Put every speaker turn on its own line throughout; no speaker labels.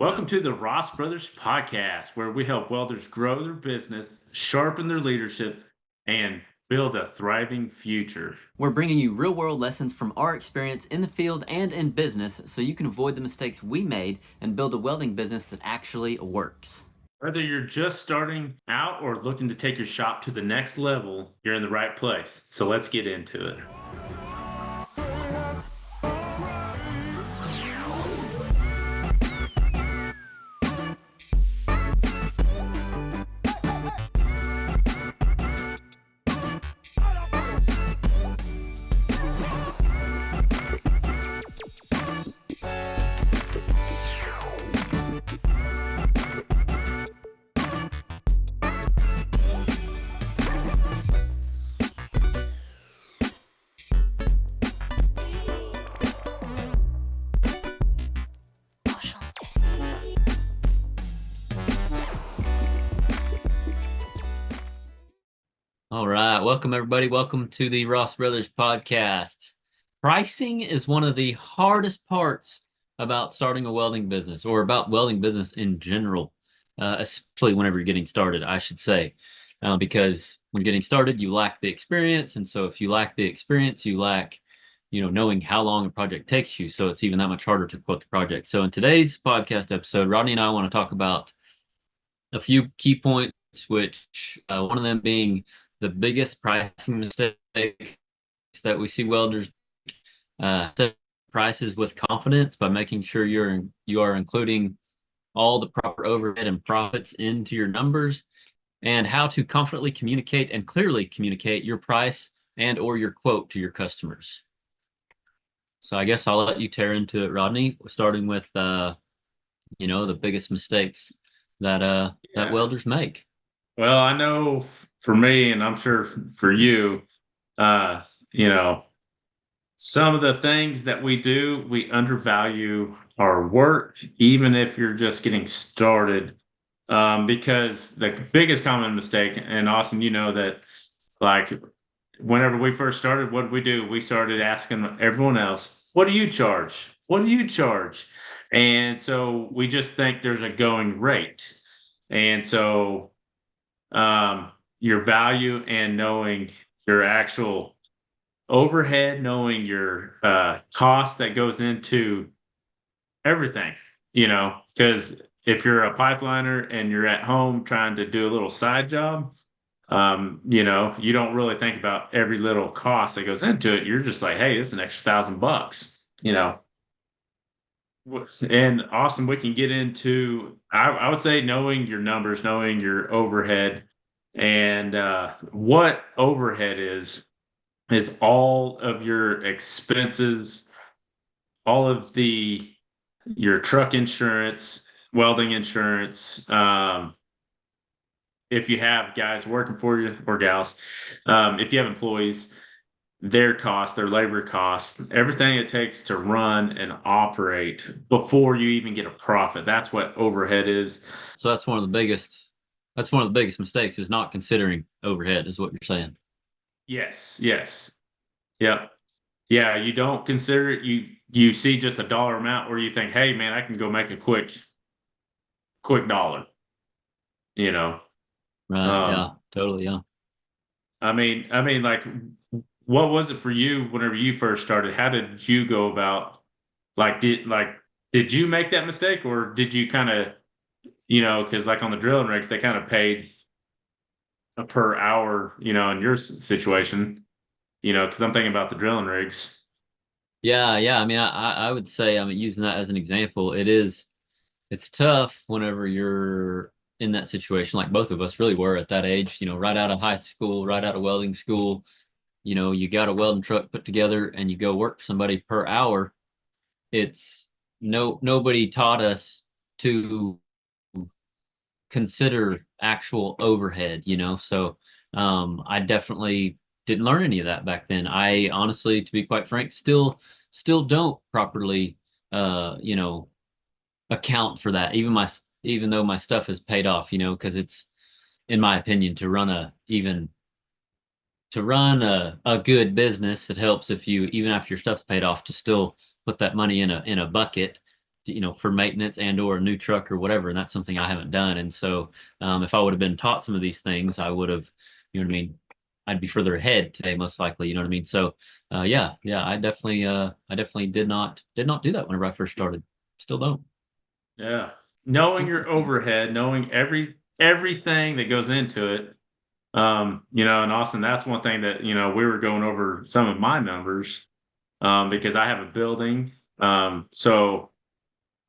Welcome to the Ross Brothers podcast, where we help welders grow their business, sharpen their leadership, and build a thriving future.
We're bringing you real world lessons from our experience in the field and in business so you can avoid the mistakes we made and build a welding business that actually works.
Whether you're just starting out or looking to take your shop to the next level, you're in the right place. So let's get into it.
All right, welcome everybody. Welcome to the Ross Brothers podcast. Pricing is one of the hardest parts about starting a welding business or about welding business in general, especially whenever you're getting started, I should say, because when getting started, you lack the experience. And so if you lack the experience, you lack, knowing how long a project takes you. So it's even that much harder to quote the project. So in today's podcast episode, Rodney and I want to talk about a few key points, which one of them being the biggest pricing mistake that we see welders set prices with confidence by making sure you are including all the proper overhead and profits into your numbers, and how to confidently communicate and clearly communicate your price and or your quote to your customers. So I guess I'll let you tear into it, Rodney, starting with the biggest mistakes that welders make.
Well, I know for me, and I'm sure for you, some of the things that we do, we undervalue our work, even if you're just getting started. Because the biggest common mistake, and Austin, that like whenever we first started, what did we do? We started asking everyone else, what do you charge? What do you charge? And so we just think there's a going rate. And so your value and knowing your actual overhead, knowing your cost that goes into everything, because if you're a pipeliner and you're at home trying to do a little side job, you don't really think about every little cost that goes into it. You're just like, hey, it's an extra $1,000, And Austin, we can get into, I would say, knowing your numbers, knowing your overhead, and what overhead is all of your expenses, all of your truck insurance, welding insurance. If you have guys working for you or gals, if you have employees, their costs, their labor costs, everything it takes to run and operate before you even get a profit. That's what overhead is.
So that's one of the biggest mistakes, is not considering overhead, is what you're saying.
Yes. Yep. Yeah, you don't consider it. You see just a dollar amount where you think, hey man, I can go make a quick dollar.
Right. Yeah, totally. Yeah.
I mean, like, what was it for you whenever you first started? How did you go about, did you make that mistake, or did you kind of, because like on the drilling rigs, they kind of paid a per hour, in your situation, because I'm thinking about the drilling rigs.
Yeah. I mean, I would say, using that as an example, it's tough whenever you're in that situation, like both of us really were at that age, right out of high school, right out of welding school. You got a welding truck put together and you go work for somebody per hour. Nobody taught us to consider actual overhead, so I definitely didn't learn any of that back then. I honestly, to be quite frank, still don't properly account for that, even though my stuff is paid off, because it's, in my opinion, to run a good business, it helps if you, even after your stuff's paid off, to still put that money in a bucket for maintenance and or a new truck or whatever. And that's something I haven't done. And so if I would have been taught some of these things, I would have, you know what I mean? I'd be further ahead today, most likely. You know what I mean? So yeah, I definitely did not do that whenever I first started. Still don't.
Yeah. Knowing your overhead, knowing everything that goes into it. And Austin, that's one thing that, we were going over some of my numbers, because I have a building. So,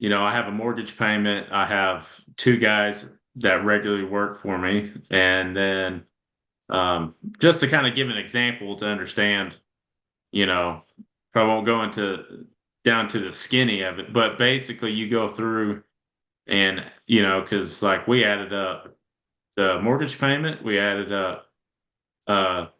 I have a mortgage payment. I have two guys that regularly work for me. And then, just to kind of give an example to understand, you know, I won't go into down to the skinny of it, but basically you go through and, because like we added up the mortgage payment, we added up,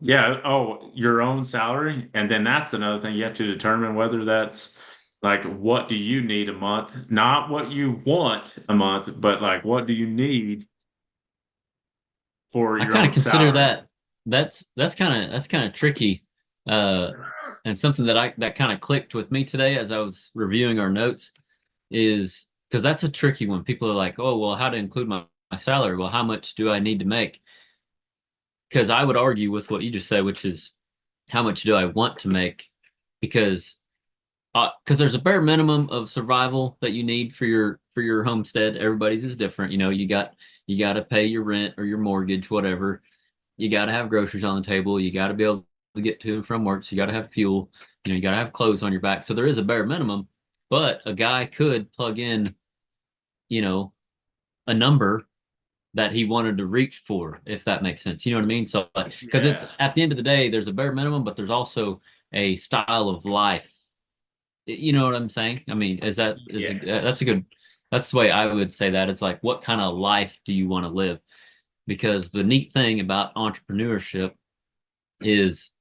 your own salary. And then that's another thing you have to determine whether that's like, what do you need a month? Not what you want a month, but like, what do you need for
I
your
kind of
own
consider
salary?
that's kind of tricky. Uh, and something that kind of clicked with me today as I was reviewing our notes is because that's a tricky one. People are like, oh, well, how to include my salary? Well, how much do I need to make? Because I would argue with what you just said, which is how much do I want to make? Because there's a bare minimum of survival that you need for your homestead. Everybody's is different. You got to pay your rent or your mortgage, whatever. You got to have groceries on the table. You got to be able to get to and from work. So you got to have fuel. You got to have clothes on your back. So there is a bare minimum, but a guy could plug in, you know, a number that he wanted to reach for, if that makes sense. You know what I mean? So, because it's
Yeah.
at the end of the day, there's a bare minimum, but there's also a style of life. You know what I'm saying? I mean, that's a
Yes.
good, that's the way I would say that. It's like, what kind of life do you want to live? Because the neat thing about entrepreneurship is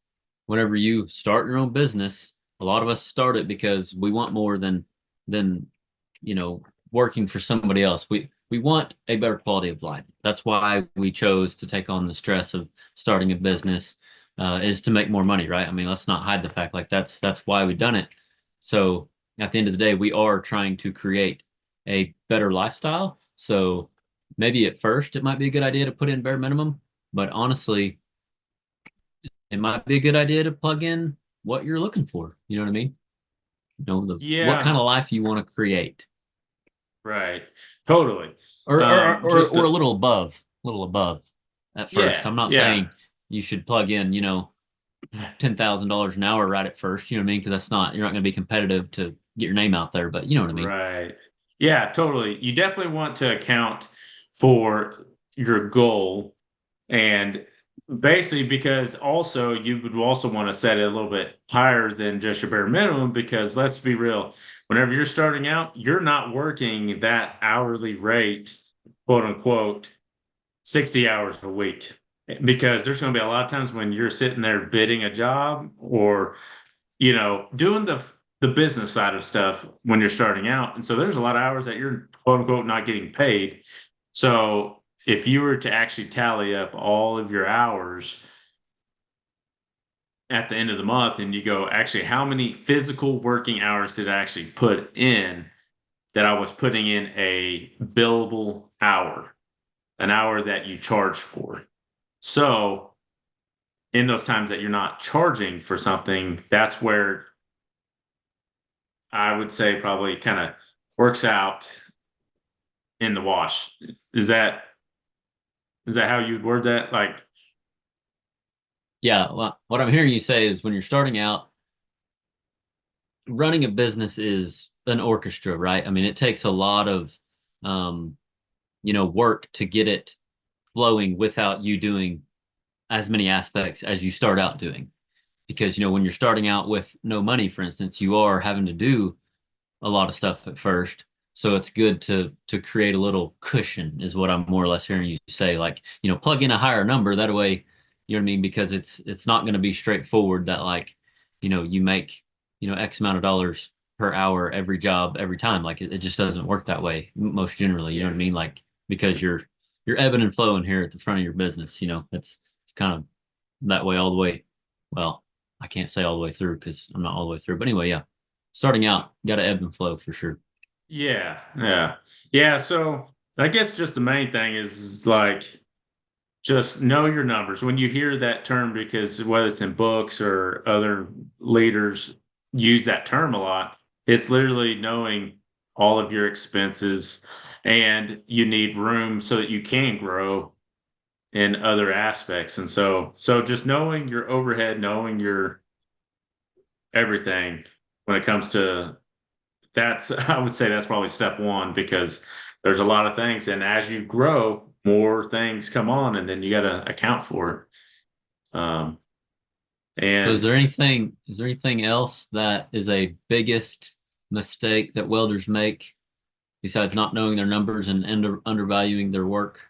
whenever you start your own business, a lot of us start it because we want more than you know working for somebody else. We want a better quality of life. That's why we chose to take on the stress of starting a business, is to make more money, right? I mean, let's not hide the fact, like that's why we've done it. So at the end of the day, we are trying to create a better lifestyle. So maybe at first it might be a good idea to put in bare minimum, but honestly, it might be a good idea to plug in what you're looking for. You know what I mean? What
Yeah.
kind of life you want to create,
Right. Totally.
or a little above at first.
Yeah.
I'm not
Yeah.
saying you should plug in, $10,000 an hour right at first. You know what I mean? Because you're not going to be competitive to get your name out there. But you know what I mean?
Right. Yeah, totally. You definitely want to account for your goal, and basically because also you would also want to set it a little bit higher than just your bare minimum, because let's be real, whenever you're starting out, you're not working that hourly rate, quote unquote, 60 hours a week. Because there's going to be a lot of times when you're sitting there bidding a job, or doing the business side of stuff when you're starting out. And so there's a lot of hours that you're quote unquote not getting paid. So if you were to actually tally up all of your hours at the end of the month and you go, actually, how many physical working hours did I actually put in, that I was putting in a billable hour, an hour that you charge for. So in those times that you're not charging for something, that's where I would say probably kind of works out in the wash. Is that is that how you'd word that? Like,
Yeah. Well, what I'm hearing you say is when you're starting out, running a business is an orchestra, right? I mean, it takes a lot of, um, work to get it flowing without you doing as many aspects as you start out doing. Because, when you're starting out with no money, for instance, you are having to do a lot of stuff at first. So it's good to create a little cushion, is what I'm more or less hearing you say. Like, plug in a higher number. That way, you know what I mean? Because it's not going to be straightforward that, like, you make, X amount of dollars per hour every job every time. Like it just doesn't work that way most generally. You know what I mean? Like, because you're ebbing and flowing here at the front of your business. It's kind of that way all the way. Well, I can't say all the way through because I'm not all the way through. But anyway, yeah, starting out, got to ebb and flow for sure.
Yeah. So I guess just the main thing is like just know your numbers when you hear that term, because whether it's in books or other leaders use that term a lot, it's literally knowing all of your expenses, and you need room so that you can grow in other aspects. And so just knowing your overhead, knowing your everything when it comes to that's I would say that's probably step one, because there's a lot of things, and as you grow, more things come on, and then you got to account for it.
So
And
is there anything else that is a biggest mistake that welders make besides not knowing their numbers and undervaluing their work?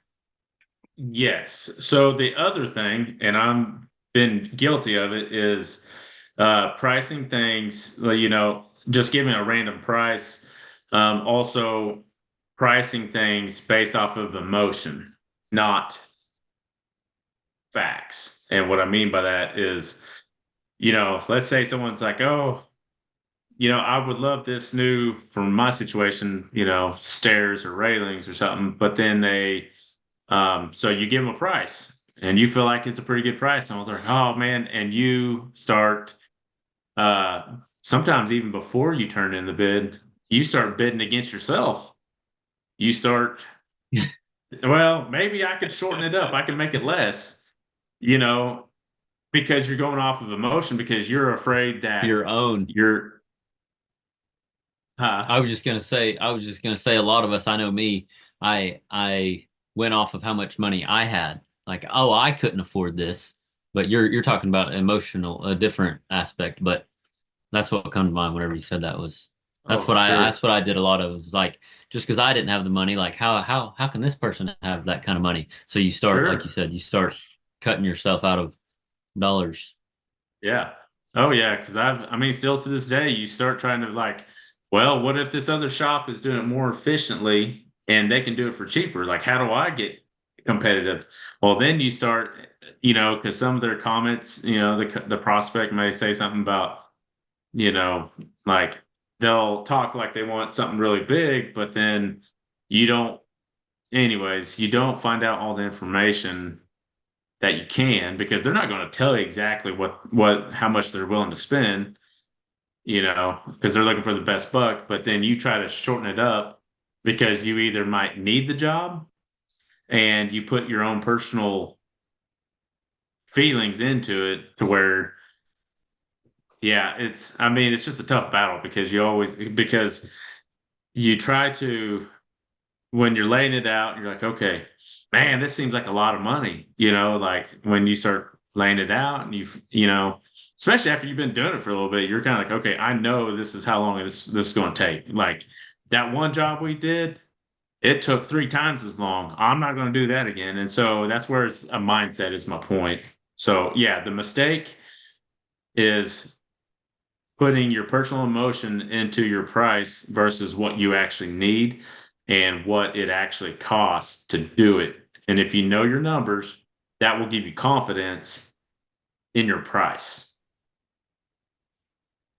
yes, so the other thing, and I'm been guilty of it, is pricing things, like, just giving a random price. Also, pricing things based off of emotion, not facts. And what I mean by that is, let's say someone's like, oh, I would love this new, from my situation, stairs or railings or something, but then so you give them a price and you feel like it's a pretty good price. And I was like, oh man. And you start, sometimes even before you turn in the bid, you start bidding against yourself. You start, well, maybe I could shorten it up. I can make it less, you know, because you're going off of emotion, because you're afraid that
Your own.
you're, uh,
I was just gonna say a lot of us, I know me, I went off of how much money I had. Like, oh, I couldn't afford this. But you're talking about emotional, a different aspect, but that's what come to mind whenever you said that was
oh, sure,
that's what I did a lot of, was like, just because I didn't have the money, like how can this person have that kind of money? So you start, like you
sure.
said, you start cutting yourself out of dollars.
Yeah. Oh yeah, because I mean, still to this day, you start trying to like, well, what if this other shop is doing it more efficiently and they can do it for cheaper? Like, how do I get competitive? Well, then you start, because some of their comments, the prospect may say something about, you know, like they'll talk like they want something really big, but then you don't, anyways, you don't find out all the information that you can, because they're not going to tell you exactly what how much they're willing to spend, because they're looking for the best buck. But then you try to shorten it up because you either might need the job, and you put your own personal feelings into it to where, yeah, I mean, it's just a tough battle, because you try to, when you're laying it out, you're like, okay, man, this seems like a lot of money, like when you start laying it out, and especially after you've been doing it for a little bit, you're kind of like, okay, I know this is how long this is going to take. Like that one job we did, it took 3 times as long. I'm not going to do that again. And so that's where it's a mindset, is my point. So yeah, the mistake is putting your personal emotion into your price versus what you actually need and what it actually costs to do it. And if you know your numbers, that will give you confidence in your price.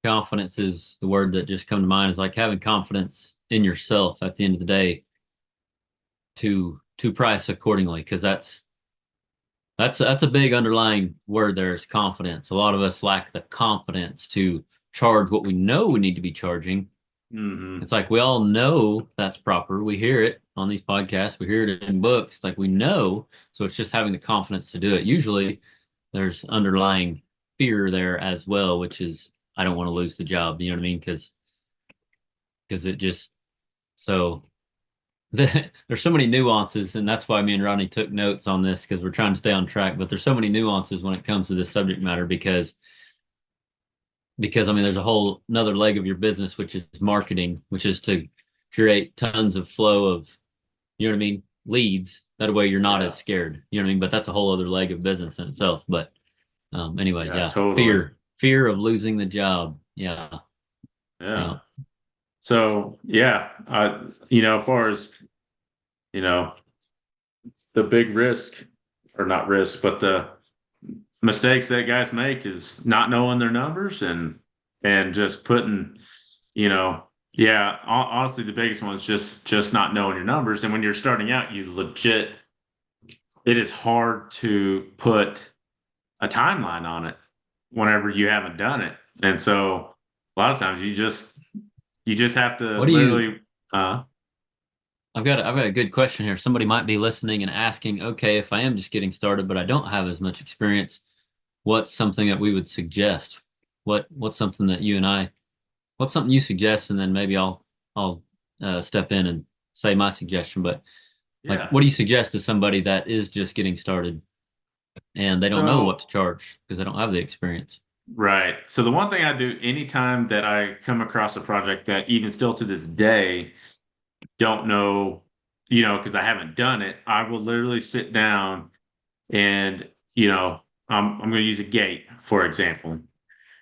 Confidence is the word that just come to mind, is like having confidence in yourself at the end of the day to price accordingly, because that's a big underlying word there, is confidence. A lot of us lack the confidence to charge what we know we need to be charging.
Hmm.
It's like we all know that's proper. We hear it on these podcasts, we hear it in books. It's like we know, so it's just having the confidence to do it. Usually there's underlying fear there as well, which is, I don't want to lose the job. You know what I mean? Because it just, so there's so many nuances, and that's why me and Rodney took notes on this, because we're trying to stay on track. But there's so many nuances when it comes to this subject matter, because I mean, there's a whole another leg of your business, which is marketing, which is to create tons of flow of, you know what I mean, leads. That way you're not
Yeah.
as scared. You know what I mean? But that's a whole other leg of business in itself. But anyway,
Yeah,
yeah,
totally.
fear of losing the job. Yeah,
Yeah.
yeah.
So yeah, as far as, you know, the big risk, or not risk, but the mistakes that guys make is not knowing their numbers, and just putting, you know, Yeah, honestly, the biggest one is just not knowing your numbers. And when you're starting out, you legit, it is hard to put a timeline on it whenever you haven't done it. And so a lot of times you just have to
What do you
literally uh
I've got a good question here. Somebody might be listening and asking, okay, if I am just getting started, but I don't have as much experience, what's something that we would suggest? What's something that what's something you suggest, and then maybe I'll step in and say my suggestion. But like,
yeah.
what do you suggest to somebody that is just getting started and they don't know what
So
to charge because they don't have the experience?
right. So the one thing I do anytime that I come across a project that even still to this day don't know, because I haven't done it, I will literally sit down and, I'm going to use a gate, for example.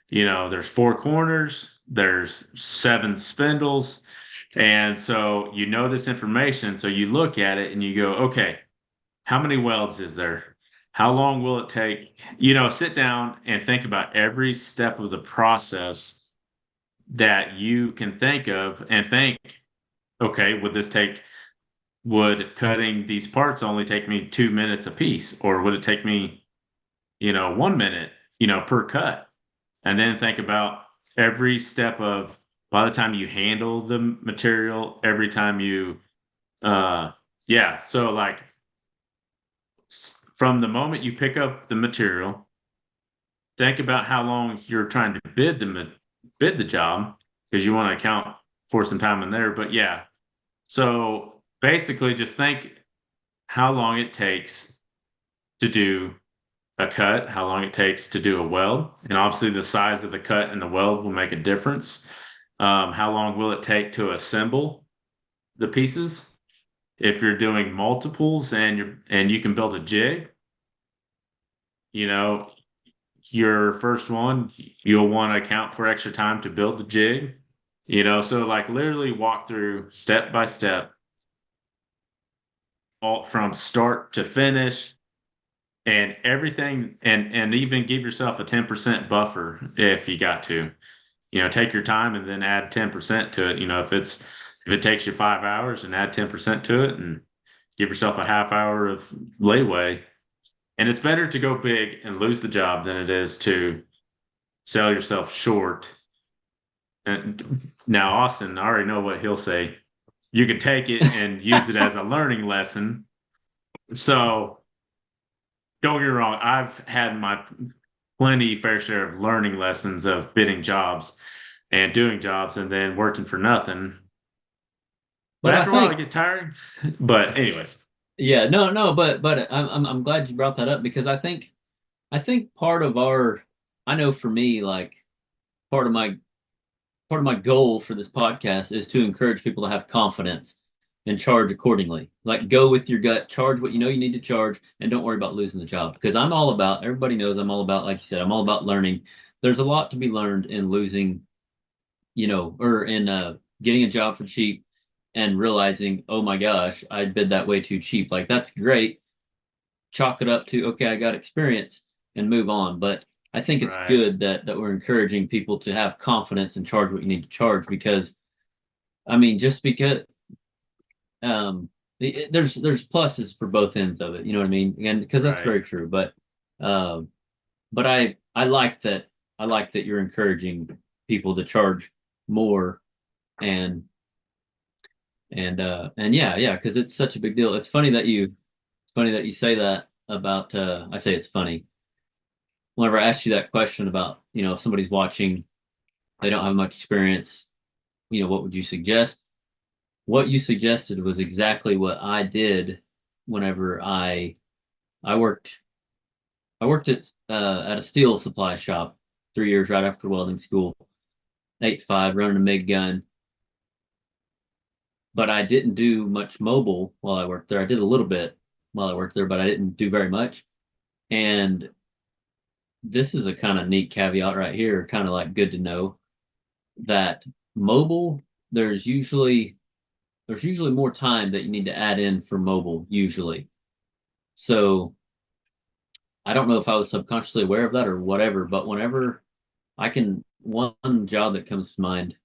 There's four corners, there's seven spindles. And so you know this information. So you look at it and you go, okay, how many welds is there? How long will it take? Sit down and think about every step of the process that you can think of and think, okay, would cutting these parts only take me 2 minutes a piece, or would it take me, 1 minute, per cut? And then think about every step of by the time you handle the material, every time yeah. So like from the moment you pick up the material, think about how long you're trying to bid the job because you want to account for some time in there. But yeah, so basically just think how long it takes to do a cut, how long it takes to do a weld, and obviously the size of the cut and the weld will make a difference. How long will it take to assemble the pieces? If you're doing multiples and you can build a jig, you know, your first one, you'll want to account for extra time to build the jig. So like literally walk through step by step, all from start to finish and everything, and even give yourself a 10% buffer if you got to. Take your time and then add 10% to it. If it takes you 5 hours and add 10% to it and give yourself a half hour of leeway. And it's better to go big and lose the job than it is to sell yourself short. And now Austin, I already know what he'll say. You can take it and use it as a learning lesson. So don't get me wrong, I've had my plenty fair share of learning lessons of bidding jobs and doing jobs and then working for nothing. But
But I
after a while, it
think,
gets tiring. But anyways,
yeah, no, but I'm glad you brought that up because I think part of our, I know for me, like part of my part of my goal for this podcast is to encourage people to have confidence and charge accordingly. Like go with your gut, charge what you know you need to charge, and don't worry about losing the job. Because I'm all about, everybody knows I'm all about, like you said, I'm all about learning. There's a lot to be learned in losing, or in getting a job for cheap and realizing, oh my gosh, I bid that way too cheap. Like that's great. Chalk it up to, okay, I got experience and move on. But I think it's
right,
good that we're encouraging people to have confidence and charge what you need to charge because I mean, just because um there's pluses for both ends of it, you know what I mean? And because that's
right.
very true. Um but I like that you're encouraging people to charge more and and yeah, because it's such a big deal. It's funny that you say that about I say it's funny. Whenever I asked you that question about, if somebody's watching, they don't have much experience, what would you suggest? What you suggested was exactly what I did whenever I worked at a steel supply shop 3 years right after welding school, 8 to 5, running a MIG gun. But I didn't do much mobile while I worked there. I did a little bit while I worked there, but I didn't do very much. And this is a kind of neat caveat right here, kind of like good to know that mobile, there's usually more time that you need to add in for mobile usually. So I don't know if I was subconsciously aware of that or whatever, but whenever one job that comes to mind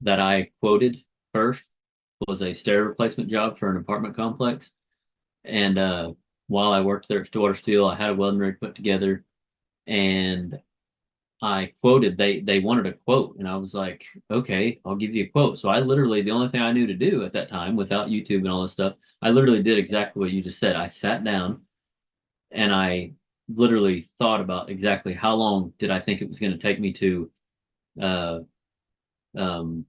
that I quoted first was a stair replacement job for an apartment complex. And while I worked there at Stillwater Steel, I had a welding rig put together, and I quoted. They wanted a quote, and I was like, okay, I'll give you a quote. So I literally, the only thing I knew to do at that time, without YouTube and all this stuff, I literally did exactly what you just said. I sat down and I literally thought about exactly how long did I think it was going to take me to uh, um,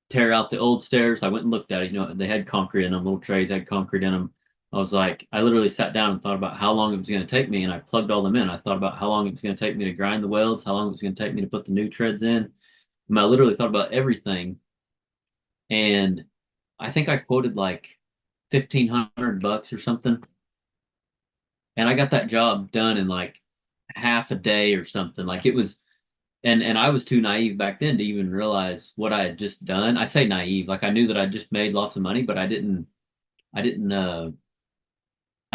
tear out the old stairs. I went and looked at it. You know, they had concrete in them, little trays had concrete in them. I was like, I literally sat down and thought about how long it was going to take me, and I plugged all them in. I thought about how long it was going to take me to grind the welds, how long it was going to take me to put the new treads in. And I literally thought about everything, and I think I quoted like $1,500 or something, and I got that job done in like half a day or something. Like it was, and I was too naive back then to even realize what I had just done. I say naive, like I knew that I just made lots of money, but I didn't I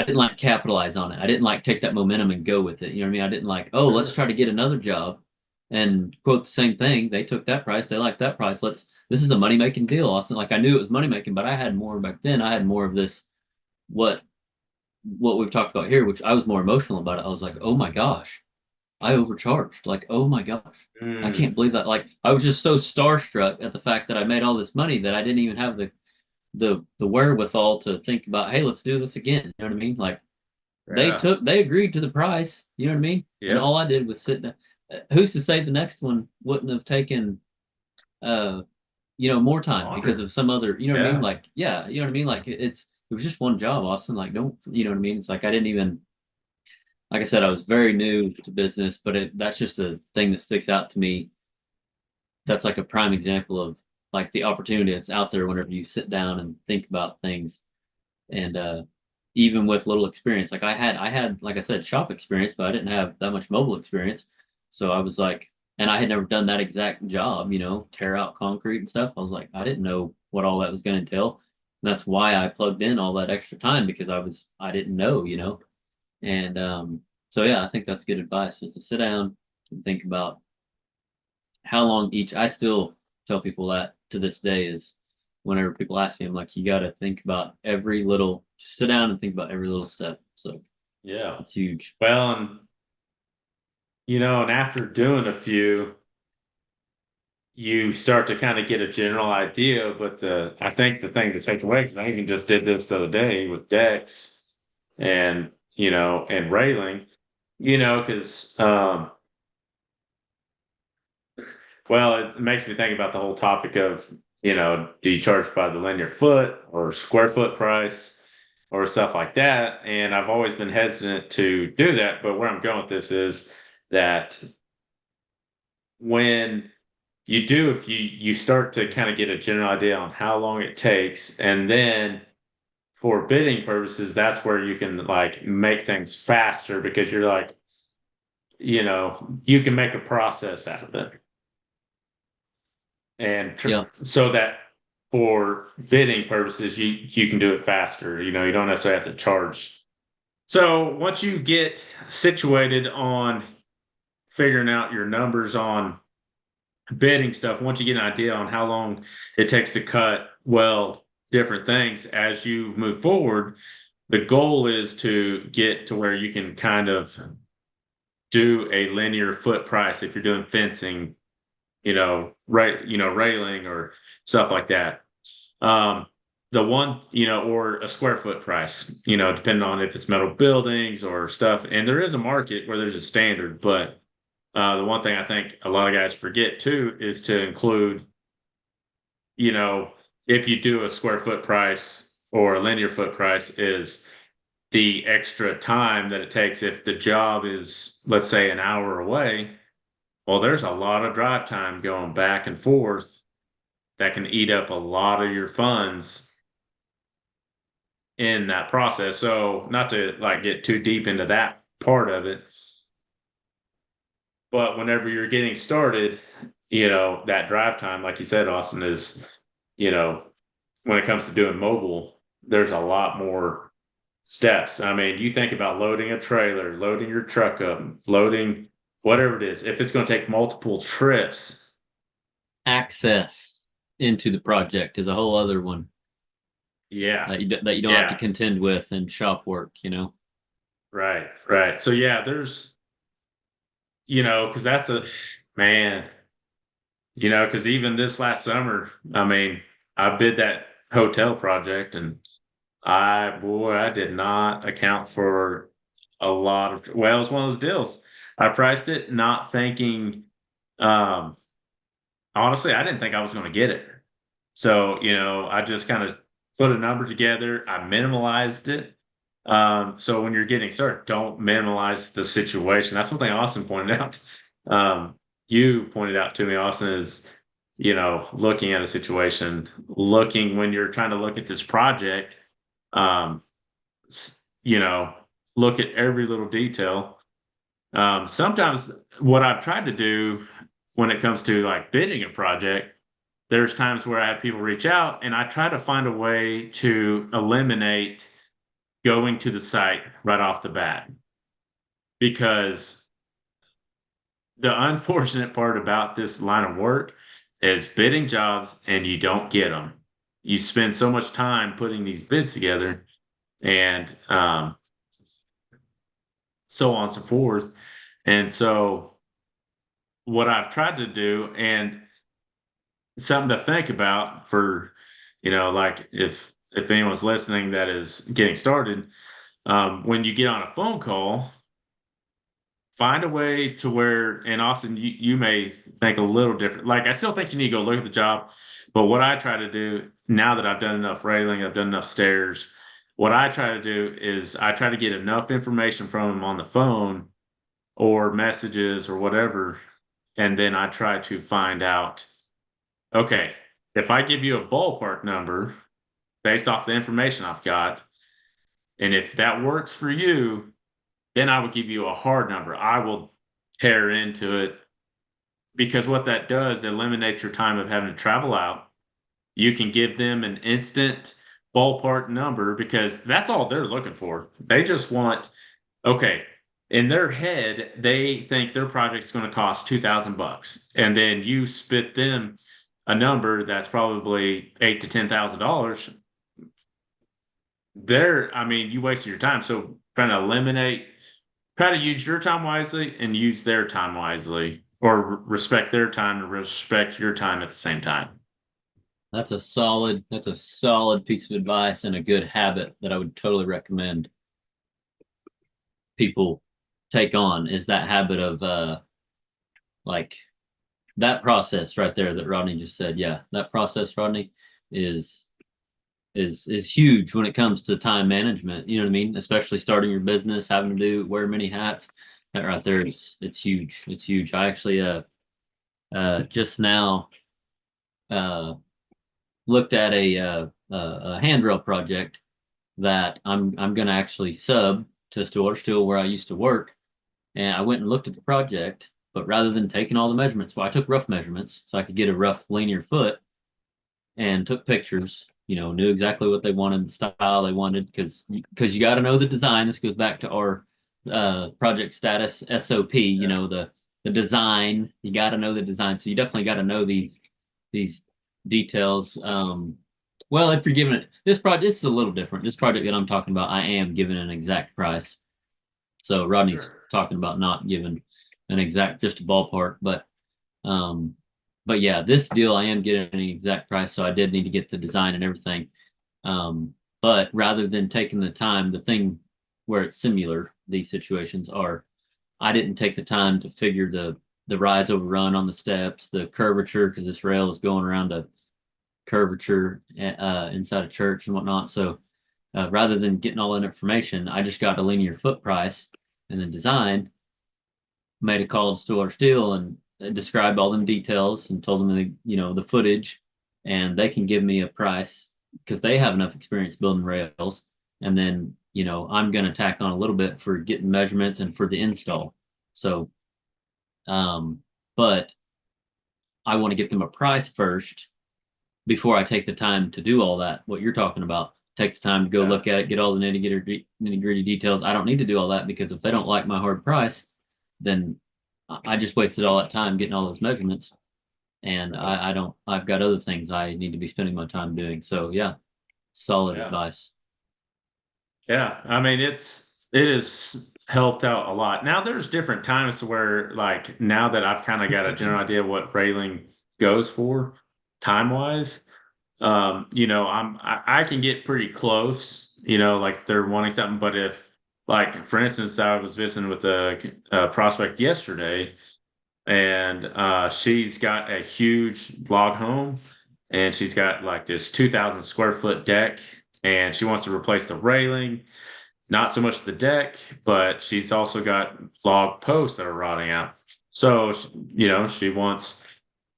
didn't like capitalize on it. I didn't like take that momentum and go with it. You know what I mean? I didn't like, oh, let's try to get another job and quote the same thing. They took that price, they liked that price. This is a money making deal, Austin. Like I knew it was money making, but I had more back then. I had more of this what what we've talked about here, which I was more emotional about it. I was like, oh my gosh, I overcharged. Like, oh my gosh, I
Mm,
can't believe that. Like, I was just so starstruck at the fact that I made all this money that I didn't even have the wherewithal to think about, hey, let's do this again. You know what I mean? Like,
yeah.
they agreed to the price. You know what I mean? And
Yep.
all I did was sit down. Who's to say the next one wouldn't have taken, uh, more time because
Longer.
of some other, you know what I mean?
Yeah.
Like, yeah, you know what I mean? Like, it was just one job, Austin. Like, don't, you know what I mean? It's like I didn't even, like I said, I was very new to business, but that's just a thing that sticks out to me. That's like a prime example of like the opportunity that's out there whenever you sit down and think about things. And even with little experience, like I had, like I said, shop experience, but I didn't have that much mobile experience. So I was like, and I had never done that exact job, tear out concrete and stuff. I was like, I didn't know what all that was going to entail. And that's why I plugged in all that extra time because I didn't know. And so yeah, I think that's good advice is to sit down and think about how long each. I still tell people that to this day is whenever people ask me, I'm like, you got to think about every little, just sit down and think about every little step. So
Yeah.
it's huge.
Well, and and after doing a few, you start to kind of get a general idea. But I think the thing to take away, because I even just did this the other day with decks and and railing, because well, it makes me think about the whole topic of, do you charge by the linear foot or square foot price or stuff like that? And I've always been hesitant to do that. But where I'm going with this is that when you do, if you start to kind of get a general idea on how long it takes, and then for bidding purposes, that's where you can like make things faster because you're like, you can make a process out of it. And
Yeah.
so that for bidding purposes, you can do it faster. You don't necessarily have to charge. So once you get situated on figuring out your numbers on bidding stuff, once you get an idea on how long it takes to cut weld different things as you move forward, the goal is to get to where you can kind of do a linear foot price if you're doing fencing, railing or stuff like that. Um, the one, or a square foot price, depending on if it's metal buildings or stuff. And there is a market where there's a standard, but the one thing I think a lot of guys forget too is to include, you know, if you do a square foot price or a linear foot price, is the extra time that it takes if the job is, let's say, an hour away. Well, there's a lot of drive time going back and forth that can eat up a lot of your funds in that process. So not to like get too deep into that part of it, but whenever you're getting started, that drive time, like you said, Austin, is, you know, when it comes to doing mobile, there's a lot more steps. I mean, you think about loading a trailer, loading your truck up, loading whatever it is. If it's going to take multiple trips,
Access. into the project is a whole other one
Yeah.
that you don't have to
Yeah.
contend with in shop work, you know.
Right. Right. So yeah, there's, because that's a man, because even this last summer, I mean, I bid that hotel project and I did not account for a lot of, well, it was one of those deals. I priced it not thinking, um, honestly, I didn't think I was going to get it. So, I just kind of put a number together. I minimalized it. So when you're getting started, don't minimize the situation. That's one thing Austin pointed out. Um, you pointed out to me, Austin, is, looking at a situation, looking when you're trying to look at this project, um, s- you know, look at every little detail. Sometimes what I've tried to do when it comes to like bidding a project, there's times where I have people reach out and I try to find a way to eliminate going to the site right off the bat. Because the unfortunate part about this line of work is bidding jobs and you don't get them. You spend so much time putting these bids together and so on and so forth. And so what I've tried to do and something to think about for, like if anyone's listening that is getting started, when you get on a phone call, find a way to where, and Austin, you may think a little different. Like, I still think you need to go look at the job. But what I try to do now that I've done enough railing, I've done enough stairs, what I try to do is I try to get enough information from them on the phone or messages or whatever. And then I try to find out, okay, if I give you a ballpark number based off the information I've got, and if that works for you, then I will give you a hard number. I will tear into it because what that does eliminates your time of having to travel out. You can give them an instant ballpark number because that's all they're looking for. They just want, okay, in their head, they think their project's going to cost $2,000, and then you spit them a number that's probably $8 to $10,000. I mean, you wasted your time. So trying to eliminate, try to use your time wisely and use their time wisely, or respect their time and respect your time at the same time.
That's a solid piece of advice and a good habit that I would totally recommend people take on is that habit of like that process right there that Rodney just said. Yeah, that process, Rodney, is is huge when it comes to time management. You know what I mean? Especially starting your business, having to wear many hats. That right there is it's huge. It's huge. I actually just now uh looked at a handrail project that I'm gonna actually sub to Steel where I used to work, and I went and looked at the project. But rather than taking all the measurements, well, I took rough measurements so I could get a rough linear foot and took pictures. Knew exactly what they wanted, the style they wanted, because you got to know the design. This goes back to our project status SOP. The design. You got to know the design. So you definitely got to know these details. Well, if you're giving it this project, this is a little different. This project that I'm talking about, I am giving an exact price. So Rodney's
Sure.
talking about not giving an exact, just a ballpark, um, but yeah, this deal I am getting an exact price, so I did need to get the design and everything. But rather than taking the time, the thing where it's similar, these situations are, I didn't take the time to figure the rise over run on the steps, the curvature, because this rail is going around a curvature inside a church and whatnot. So rather than getting all that information, I just got a linear foot price and then design, made a call to Steel and described all them details and told them the footage, and they can give me a price because they have enough experience building rails. And then I'm going to tack on a little bit for getting measurements and for the install. So, but I want to get them a price first before I take the time to do all that. What you're talking about, take the time to go
Yeah.
look at it, get all the nitty gritty details. I don't need to do all that because if they don't like my hard price, then I just wasted all that time getting all those measurements. and I've got other things I need to be spending my time doing. So yeah, solid
Yeah.
advice.
Yeah, I mean it has helped out a lot. Now there's different times to where like now that I've kind of got a general idea of what railing goes for time wise, I can get pretty close, like if they're wanting something, but if like for instance, I was visiting with a prospect yesterday and she's got a huge log home and she's got like this 2,000 square foot deck and she wants to replace the railing, not so much the deck, but she's also got log posts that are rotting out. So, she wants,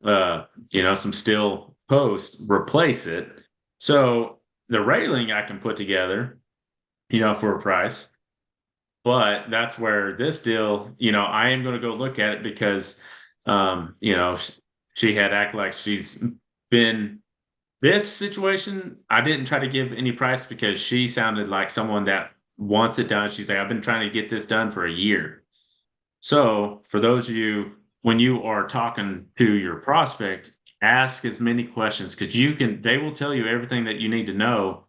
some steel post, replace it. So the railing I can put together, for a price. But that's where this deal, I am going to go look at it because, she had acted like she's been this situation. I didn't try to give any price because she sounded like someone that wants it done. She's like, I've been trying to get this done for a year. So for those of you, when you are talking to your prospect, ask as many questions because they will tell you everything that you need to know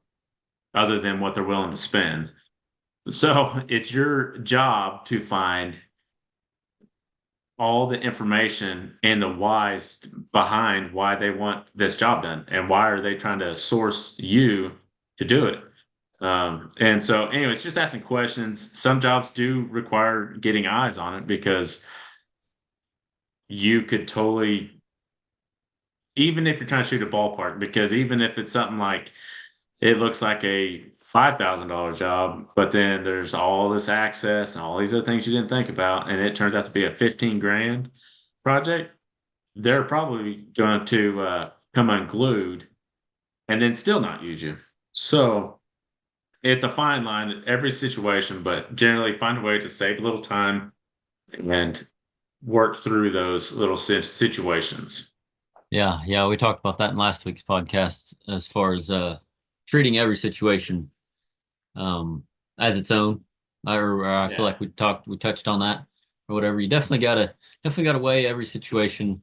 other than what they're willing to spend. So it's your job to find all the information and the whys behind why they want this job done and why are they trying to source you to do it. And so, anyways, just asking questions. Some jobs do require getting eyes on it because you could totally, even if you're trying to shoot a ballpark, because even if it's something like it looks like a $5,000 job, but then there's all this access and all these other things you didn't think about, and it turns out to be a 15 grand project, they're probably going to come unglued and then still not use you. So it's a fine line in every situation, but generally find a way to save a little time and work through those little situations.
Yeah, yeah, we talked about that in last week's podcast as far as treating every situation um as its own. Or I feel
Yeah.
like we touched on that or whatever. You definitely gotta weigh every situation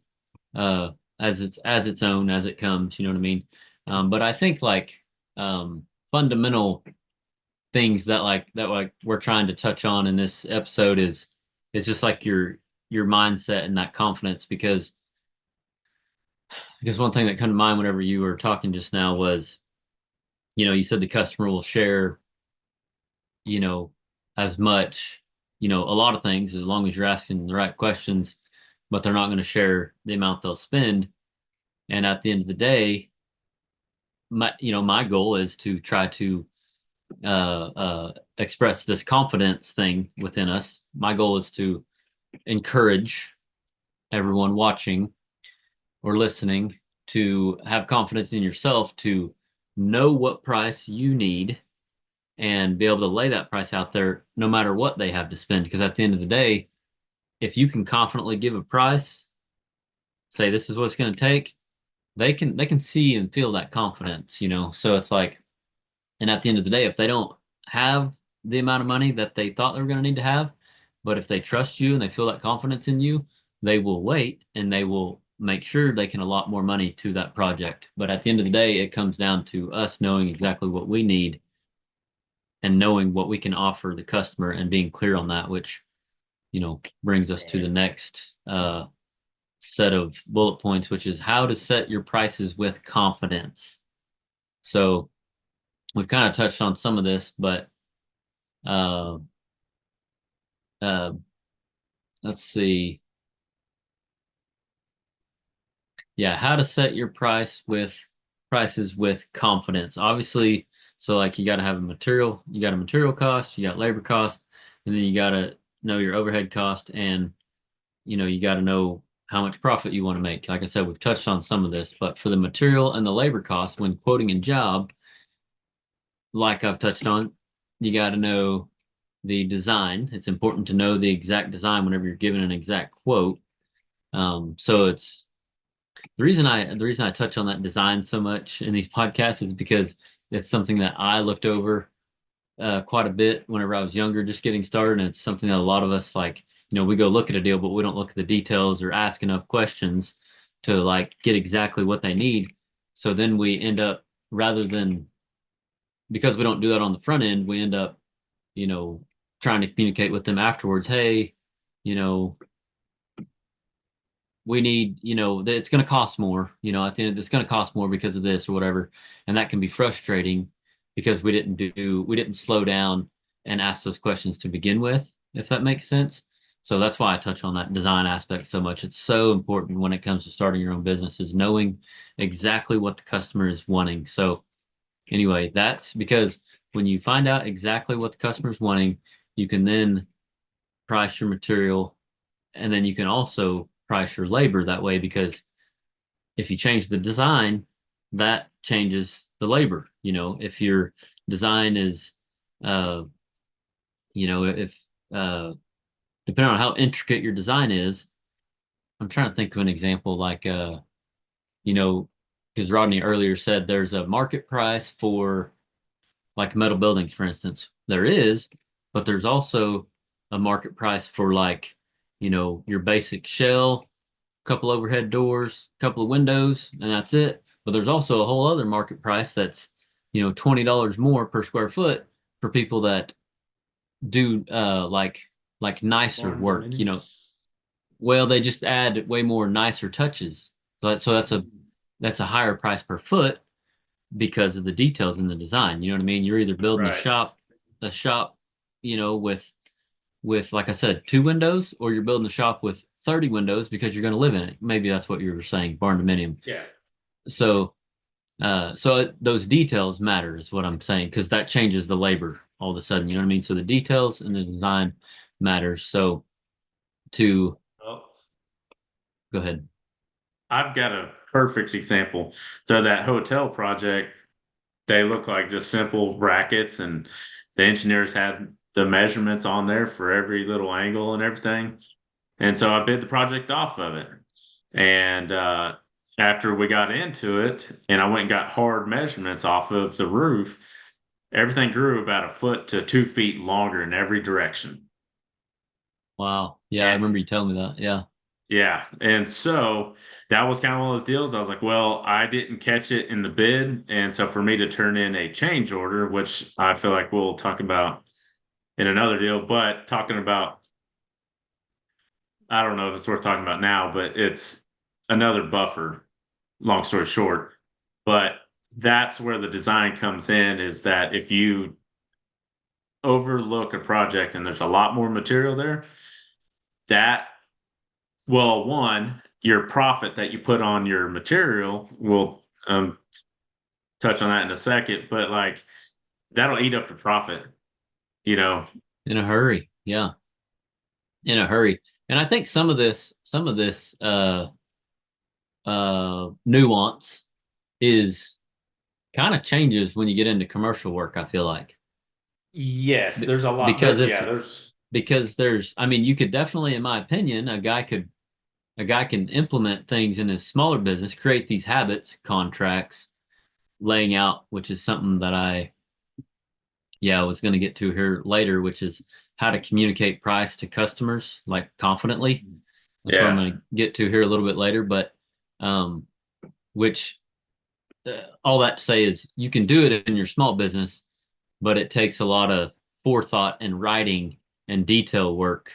uh as its own as it comes, you know what I mean? But I think like fundamental things that we're trying to touch on in this episode is just like your mindset and that confidence because one thing that came to mind whenever you were talking just now was, you said the customer will share, you know, as much, a lot of things as long as you're asking the right questions, but they're not going to share the amount they'll spend. And at the end of the day, my goal is to try to express this confidence thing within us. My goal is to encourage everyone watching or listening to have confidence in yourself to know what price you need and be able to lay that price out there no matter what they have to spend. Because at the end of the day, if you can confidently give a price, say this is what it's going to take, they can see and feel that confidence. So it's like, and at the end of the day, if they don't have the amount of money that they thought they were going to need to have, but if they trust you and they feel that confidence in you, they will wait and they will make sure they can allot more money to that project. But at the end of the day, it comes down to us knowing exactly what we need and knowing what we can offer the customer and being clear on that, which, brings us to the next set of bullet points, which is how to set your prices with confidence. So we've kind of touched on some of this, but uh, uh, let's see. Yeah, how to set your prices with confidence. Obviously, so like you got to have you got a material cost, you got labor cost, and then you got to know your overhead cost, and you got to know how much profit you want to make. Like I said, we've touched on some of this, but for the material and the labor cost, when quoting a job, like I've touched on, you got to know the design. It's important to know the exact design whenever you're given an exact quote. So it's the reason I touch on that design so much in these podcasts is because it's something that I looked over quite a bit whenever I was younger, just getting started. And it's something that a lot of us like, we go look at a deal, but we don't look at the details or ask enough questions to like get exactly what they need. So then we end up, rather than, because we don't do that on the front end, we end up, you know, trying to communicate with them afterwards. Hey, you know, we need, it's going to cost more, I think it's going to cost more because of this or whatever. And that can be frustrating because we didn't slow down and ask those questions to begin with, if that makes sense. So that's why I touch on that design aspect so much. It's so important when it comes to starting your own business, is knowing exactly what the customer is wanting. So anyway, that's because when you find out exactly what the customer is wanting, you can then price your material, and then you can also price your labor that way, because if you change the design, that changes the labor. If your design is, uh, if depending on how intricate your design is, I'm trying to think of an example like, you know, because Rodney earlier said there's a market price for like metal buildings, for instance. There is, but there's also a market price for like, your basic shell, couple overhead doors, couple of windows, and that's it. But there's also a whole other market price that's, $20 more per square foot for people that do like nicer work. Well, they just add way more nicer touches. So that's a higher price per foot because of the details in the design. You know what I mean? You're either building
Right.
a shop, with like I said, 2 windows, or you're building a shop with 30 windows because you're going to live in it. Maybe that's what you were saying, barn dominium.
Yeah.
So, those details matter, is what I'm saying, because that changes the labor all of a sudden. You know what I mean? So the details and the design matters. So to
Well,
go ahead.
I've got a perfect example. So that hotel project, they look like just simple brackets, and the engineers had the measurements on there for every little angle and everything. And so I bid the project off of it. And after we got into it, and I went and got hard measurements off of the roof, everything grew about a foot to 2 feet longer in every direction.
Wow. Yeah, I
And
remember you telling me that. Yeah.
yeah, and so that was kind of one of those deals. I was like, well, I didn't catch it in the bid. And so for me to turn in a change order, which I feel like we'll talk about in another deal, but talking about, I don't know if it's worth talking about now, but it's another buffer, long story short. But that's where the design comes in, is that if you overlook a project and there's a lot more material there, that, well, one, your profit that you put on your material will touch on that in a second, but like that'll eat up your profit, you know.
In a hurry. Yeah. In a hurry. And I think some of this nuance is kind of changes when you get into commercial work, I feel like.
Yes, there's a lot
Because
there.
if
Yeah, there's
because there's I mean, you could definitely, in my opinion, a guy can implement things in his smaller business, create these habits, contracts, laying out, which is something that I was going to get to here later, which is how to communicate price to customers like confidently. That's what I'm
yeah,
going to get to here a little bit later, but um which all that to say is you can do it in your small business, but it takes a lot of forethought and writing and detail work,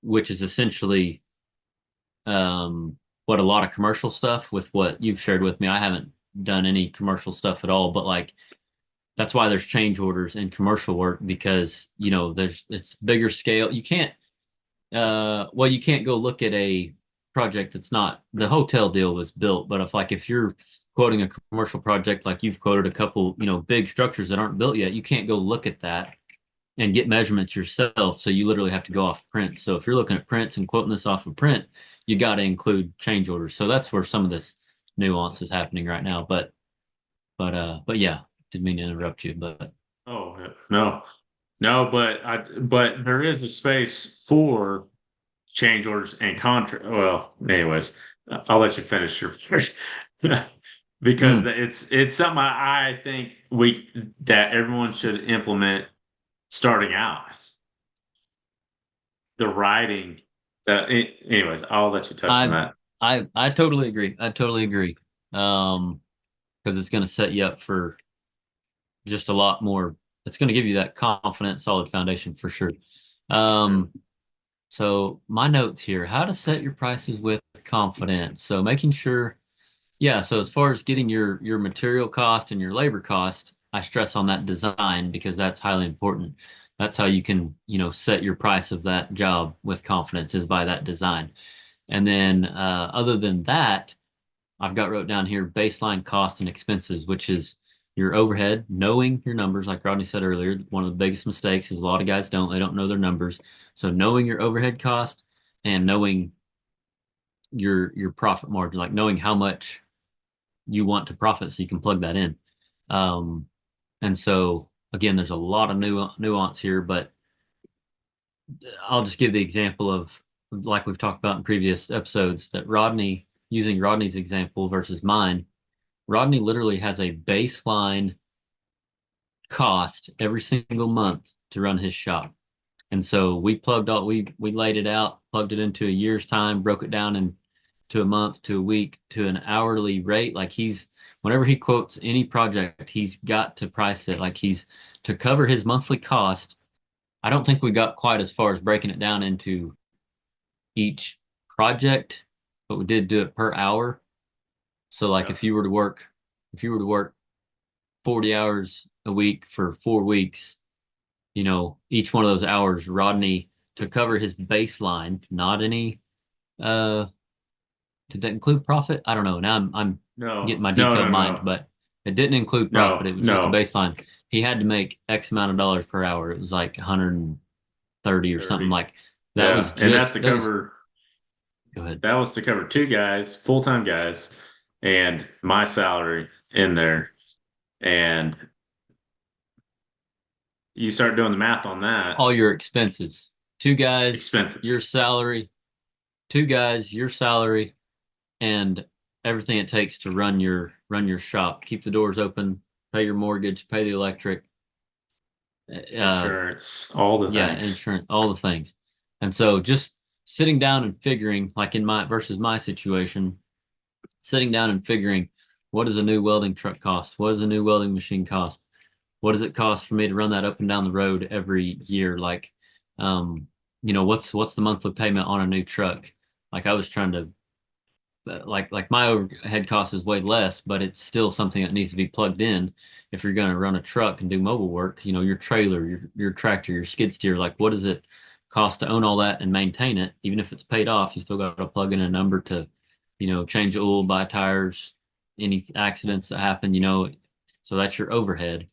which is essentially what a lot of commercial stuff, with what you've shared with me. I haven't done any commercial stuff at all, but like that's why there's change orders in commercial work, because it's bigger scale. You can't you can't go look at a project that's not, the hotel deal was built, but if you're quoting a commercial project, like you've quoted a couple, big structures that aren't built yet, you can't go look at that and get measurements yourself. So you literally have to go off prints. So if you're looking at prints and quoting this off of print, you got to include change orders. So that's where some of this nuance is happening right now. But yeah, didn't mean to interrupt you, but
oh no, no, but there is a space for change orders and contract. Well, anyways, I'll let you finish your because
mm,
it's something I think that everyone should implement starting out. The writing. Anyways, I'll let you touch on
I
that.
I totally agree. I totally agree. Because it's going to set you up for just a lot more. It's going to give you that confident, solid foundation for sure. Um, so my notes here, how to set your prices with confidence. So making sure, yeah. So as far as getting your material cost and your labor cost, I stress on that design because that's highly important. That's how you can, set your price of that job with confidence is by that design. And then other than that, I've got wrote down here baseline cost and expenses, which is your overhead, knowing your numbers, like Rodney said earlier. One of the biggest mistakes is a lot of guys they don't know their numbers. So knowing your overhead cost and knowing your profit margin, like knowing how much you want to profit so you can plug that in. Um, and so again, there's a lot of nuance here, but I'll just give the example of like we've talked about in previous episodes that using Rodney's example versus mine, Rodney literally has a baseline cost every single month to run his shop. And so we laid it out, plugged it into a year's time, broke it down into a month, to a week, to an hourly rate. Like whenever he quotes any project, he's got to price it like he's to cover his monthly cost. I don't think we got quite as far as breaking it down into each project, but we did do it per hour. So like
Yeah.
if you were to work 40 hours a week for 4 weeks, each one of those hours, Rodney, to cover his baseline, not any, uh, did that include profit? I don't know. Now I'm getting
No,
my
no,
detailed
no,
mind,
no,
but it didn't include profit.
no,
It was just a
no.
baseline. He had to make X amount of dollars per hour. It was like 130 or something
30.
like
Yeah. And that's to
that was,
cover,
go ahead.
that was to cover two guys, full-time guys, and my salary in there. And you start doing the math on that,
All your expenses. Two guys,
expenses.
your salary, two guys, your salary, and everything it takes to run your shop, keep the doors open, pay your mortgage, pay the electric, uh,
Insurance, all the
yeah,
things.
insurance, all the things. And so just sitting down and figuring, like in my situation, sitting down and figuring what does a new welding truck cost? What does a new welding machine cost? What does it cost for me to run that up and down the road every year? Like, um, what's the monthly payment on a new truck? Like I was trying to like my overhead cost is way less, but it's still something that needs to be plugged in if you're going to run a truck and do mobile work. Your trailer, your tractor, your skid steer. Like, what does it cost to own all that and maintain it? Even if it's paid off, you still got to plug in a number to, change oil, buy tires, any accidents that happen. So that's your overhead.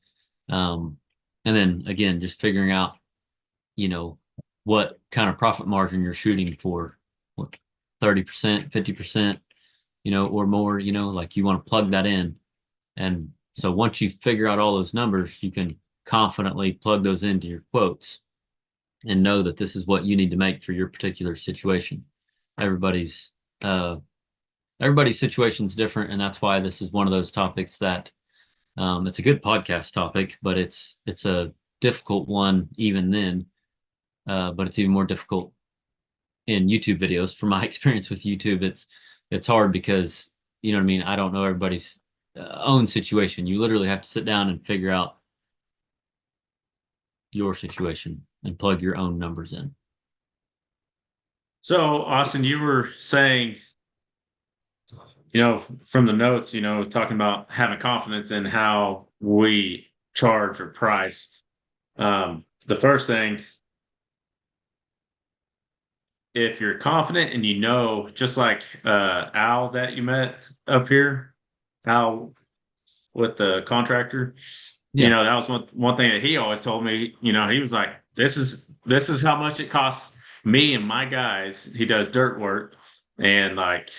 Um, and then again, just figuring out, you know, what kind of profit margin you're shooting for. What, 30%, 50%, or more, like you want to plug that in. And so once you figure out all those numbers, you can confidently plug those into your quotes and know that this is what you need to make for your particular situation. Everybody's uh everybody's situation's different, and that's why this is one of those topics that it's a good podcast topic, but it's a difficult one even then. But it's even more difficult in YouTube videos. From my experience with YouTube, it's hard because you know what I mean. I don't know everybody's own situation. You literally have to sit down and figure out your situation and plug your own numbers in.
So, Austin, you were saying, from the notes, talking about having confidence in how we charge or price. The first thing, if you're confident and just like Al that you met up here, Al with the contractor,
Yeah,
that was one thing that he always told me. He was like, this is how much it costs me and my guys. He does dirt work and like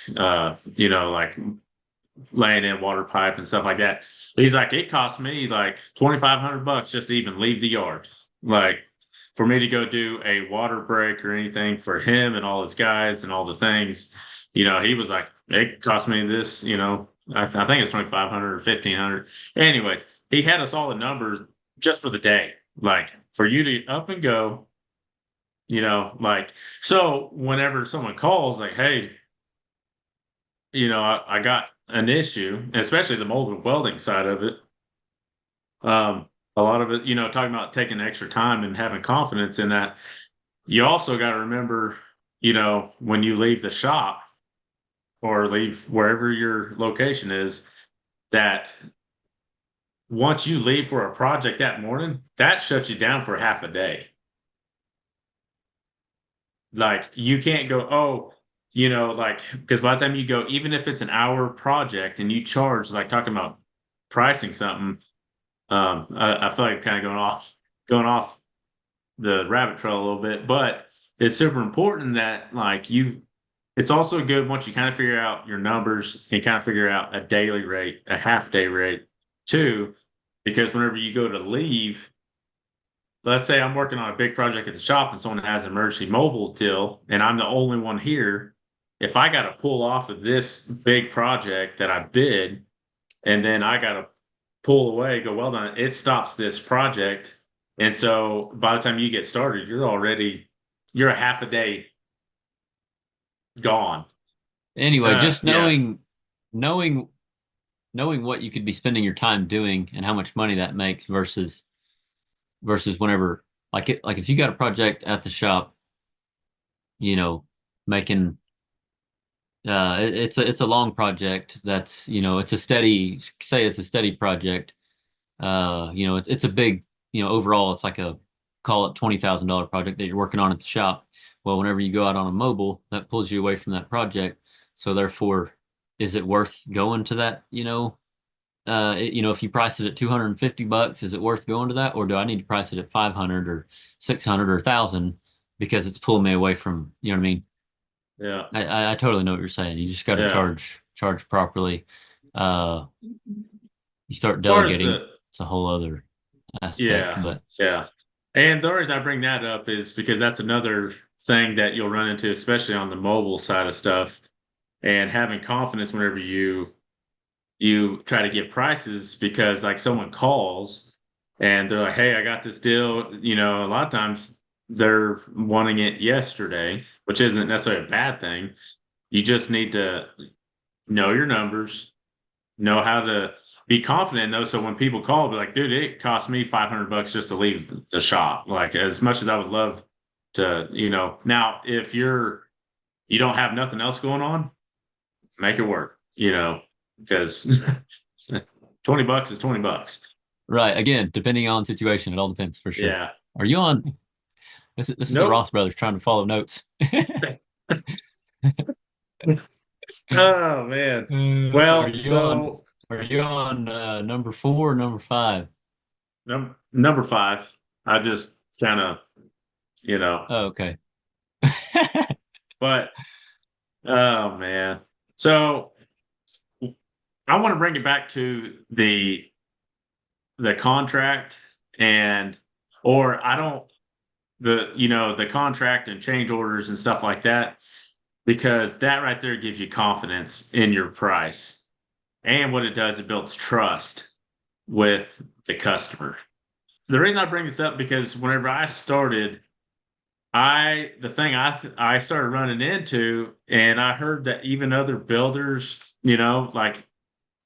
laying in water pipe and stuff like that. He's like, it cost me like $2,500 just to even leave the yard. Like for me to go do a water break or anything for him and all his guys and all the things, he was like, it cost me this, I think it's 2,500 or 1,500. Anyways, he had us all the numbers just for the day, like for you to up and go, like, so whenever someone calls, like, hey, I got an issue, especially the molded welding side of it. A lot of it, talking about taking extra time and having confidence in that. You also got to remember, when you leave the shop or leave wherever your location is, that once you leave for a project that morning, that shuts you down for half a day. Like you can't go, oh, like because by the time you go, even if it's an hour project and you charge, like talking about pricing something, I feel like kind of going off the rabbit trail a little bit, but it's super important that it's also good once you kind of figure out your numbers and kind of figure out a daily rate, a half day rate too, because whenever you go to leave, let's say I'm working on a big project at the shop and someone has an emergency mobile till, and I'm the only one here. If I got to pull off of this big project that I bid, and then I got to pull away, go, well done, it stops this project. And so by the time you get started, you're a half a day gone.
Anyway, just
Yeah,
knowing knowing what you could be spending your time doing and how much money that makes versus whenever like if you got a project at the shop, making it's a long project that's it's a steady project. It's a big, overall it's like a call it $20,000 project that you're working on at the shop. Well, whenever you go out on a mobile, that pulls you away from that project. So therefore, is it worth going to that? If you price it at $250, is it worth going to that, or do I need to price it at 500 or 600 or 1,000 because it's pulling me away from, you know what I mean?
yeah,
I totally know what you're saying. You just got to
yeah.
charge properly. Uh, you start
As far as
delegating, it's a whole other aspect.
yeah,
But
yeah. And the only reason I bring that up is because that's another thing that you'll run into, especially on the mobile side of stuff, and having confidence whenever you try to get prices because like someone calls and they're like, hey, I got this deal. A lot of times they're wanting it yesterday, which isn't necessarily a bad thing. You just need to know your numbers, know how to be confident though. So when people call, be like, dude, it cost me $500 just to leave the shop. Like as much as I would love to, now if you don't have nothing else going on, make it work, because $20 is $20.
right, again, depending on situation, it all depends for sure.
Yeah.
Are you on? This is the
Nope.
Ross brothers trying to follow notes.
Oh man.
Are
Well,
you on? Are you on number four or number five?
number five. I just kind of, you know,
Oh, okay.
but oh man. So I want to bring it back to the contract and or I don't the contract and change orders and stuff like that because that right there gives you confidence in your price. And what it does, it builds trust with the customer. The reason I bring this up because whenever I started, the thing I started running into, and I heard that even other builders, like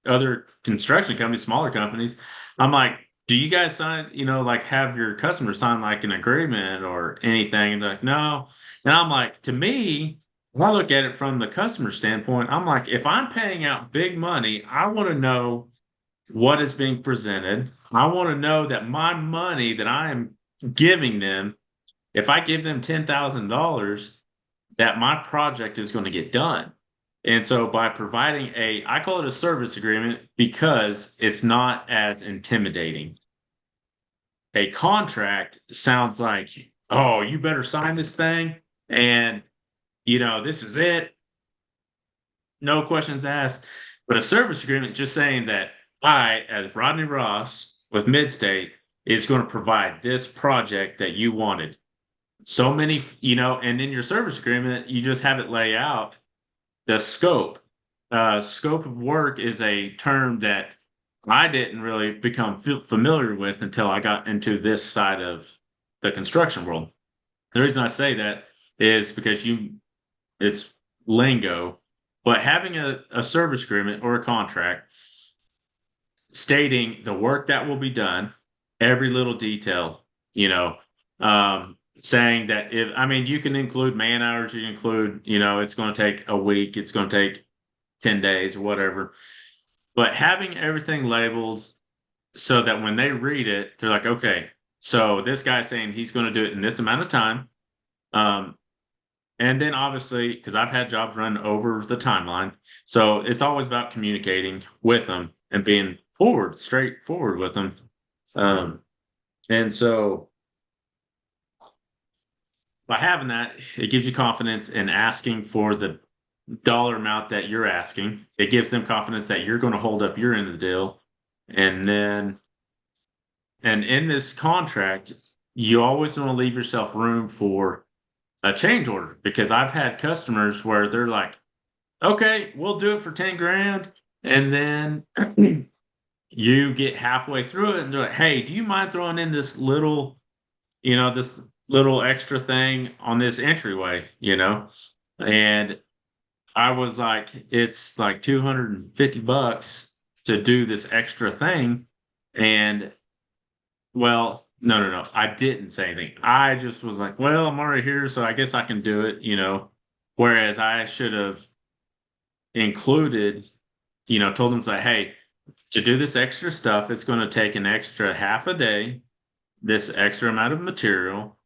other construction companies, smaller companies, I'm like, do you guys sign, like have your customers sign like an agreement or anything? And they're like, no. And I'm like, to me, when I look at it from the customer standpoint, I'm like, if I'm paying out big money, I want to know what is being presented. I want to know that my money that I am giving them, if I give them $10,000, that my project is going to get done. And so by providing I call it a service agreement because it's not as intimidating. A contract sounds like, oh, you better sign this thing and, this is it. No questions asked. But a service agreement just saying that I, as Rodney Ross with Midstate, is going to provide this project that you wanted. So many, and in your service agreement, you just have it lay out the scope. Scope of work is a term that I didn't really become familiar with until I got into this side of the construction world. The reason I say that is because it's lingo But having a service agreement or a contract stating the work that will be done, every little detail, saying that if, I mean, you can include man hours, you can include, it's going to take a week, it's going to take 10 days or whatever. But having everything labeled so that when they read it, they're like, okay, so this guy's saying he's going to do it in this amount of time. Um, and then obviously, because I've had jobs run over the timeline, so it's always about communicating with them and being straightforward with them. And so by having that, it gives you confidence in asking for the dollar amount that you're asking. It gives them confidence that you're going to hold up your end of the deal. And then, and in this contract, you always want to leave yourself room for a change order, because I've had customers where they're like, okay, we'll do it for 10 grand. And then you get halfway through it and they're like, hey, do you mind throwing in this little extra thing on this entryway, And I was like, it's like $250 to do this extra thing. And well, no. I didn't say anything. I just was like, well, I'm already here, so I guess I can do it. Whereas I should have included, told them, like, hey, to do this extra stuff, it's going to take an extra half a day, this extra amount of material,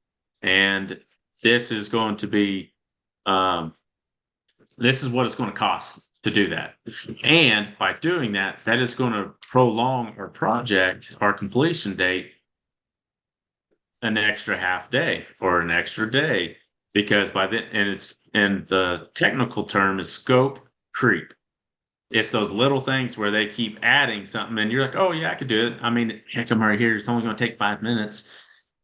and this is going to be, this is what it's going to cost to do that. And by doing that, that is going to prolong our project, our completion date, an extra half day or an extra day, because by then, and the technical term is scope creep. It's those little things where they keep adding something and you're like, oh yeah, I could do it. I mean, heck, I'm right here. It's only going to take 5 minutes.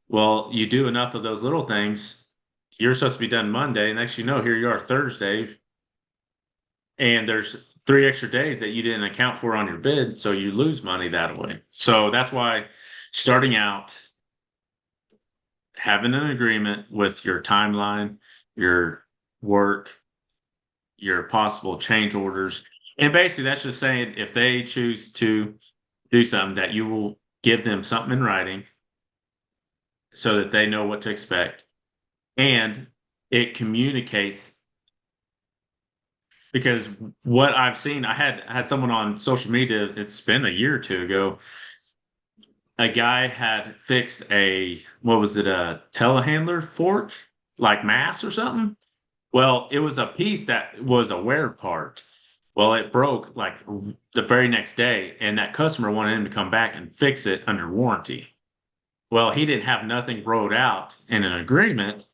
Well, you do enough of those little things. You're supposed to be done Monday. And next, here you are Thursday. And there's 3 extra days that you didn't account for on your bid. So you lose money that way. So that's why starting out, having an agreement with your timeline, your work, your possible change orders. And basically, that's just saying if they choose to do something, that you will give them something in writing so that they know what to expect. And it communicates, because what I've seen, I had someone on social media, it's been a year or two ago, a guy had fixed a telehandler fork, like mass or something. Well, it was a piece that was a wear part. Well, it broke like the very next day, and that customer wanted him to come back and fix it under warranty. Well, he didn't have nothing wrote out in an agreement